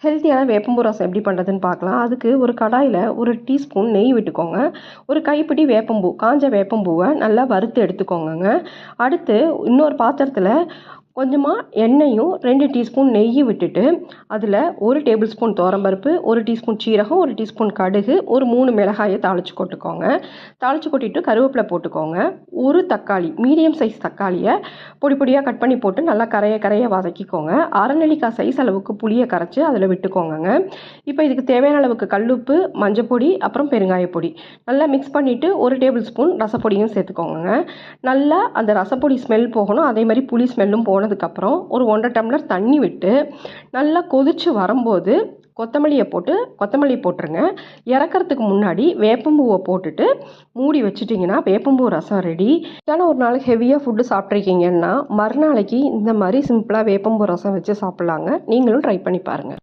ஹெல்த்தியான வேப்பம்பூ ரசம் எப்படி பண்ணுறதுன்னு பார்க்கலாம். அதுக்கு ஒரு கடாயில் ஒரு டீஸ்பூன் நெய் விட்டுக்கோங்க. ஒரு கைப்பிடி வேப்பம்பூ, காஞ்ச வேப்பம்பூவை நல்லா வறுத்து எடுத்துக்கோங்கங்க. அடுத்து இன்னொரு பாத்திரத்தில் கொஞ்சமாக எண்ணெயும் 2 டீஸ்பூன் நெய் விட்டுட்டு அதில் 1 டேபிள் ஸ்பூன் துவரம்பருப்பு, 1 டீஸ்பூன் சீரகம், 1 டீஸ்பூன் கடுகு, ஒரு 3 மிளகாயை தாளித்து கொட்டுக்கோங்க. தாளித்து கொட்டிட்டு கருவேப்பிலை போட்டுக்கோங்க. ஒரு தக்காளி, மீடியம் சைஸ் தக்காளியை பொடி பொடியாக கட் பண்ணி போட்டு நல்லா கரைய வதக்கிக்கோங்க. அரை நெல்லிக்காய் சைஸ் அளவுக்கு புளியை கரைச்சி அதில் விட்டுக்கோங்க. இப்போ இதுக்கு தேவையான அளவுக்கு கல்லுப்பு, மஞ்சப்பொடி, அப்புறம் பெருங்காயப்பொடி நல்லா மிக்ஸ் பண்ணிவிட்டு 1 டேபிள் ஸ்பூன் ரசப்பொடியும் சேர்த்துக்கோங்க. நல்லா அந்த ரசப்பொடி ஸ்மெல் போகணும், அதே மாதிரி புளி ஸ்மெல்லும் போனதுக்கப்புறம் ஒரு 1.5 டம்ளர் தண்ணி விட்டு நல்லா கொதிச்சு வரும்போது கொத்தமல்லி போட்டுருங்க. இறக்கிறதுக்கு முன்னாடி வேப்பம்பூவை போட்டுட்டு மூடி வச்சுட்டிங்கன்னா வேப்பம்பூ ரசம் ரெடி. ஏன்னா ஒரு நாள் ஹெவியாக ஃபுட்டு சாப்பிட்ருக்கீங்கன்னா மறுநாளைக்கு இந்த மாதிரி சிம்பிளாக வேப்பம்பூ ரசம் வச்சு சாப்பிட்லாங்க. நீங்களும் ட்ரை பண்ணி பாருங்கள்.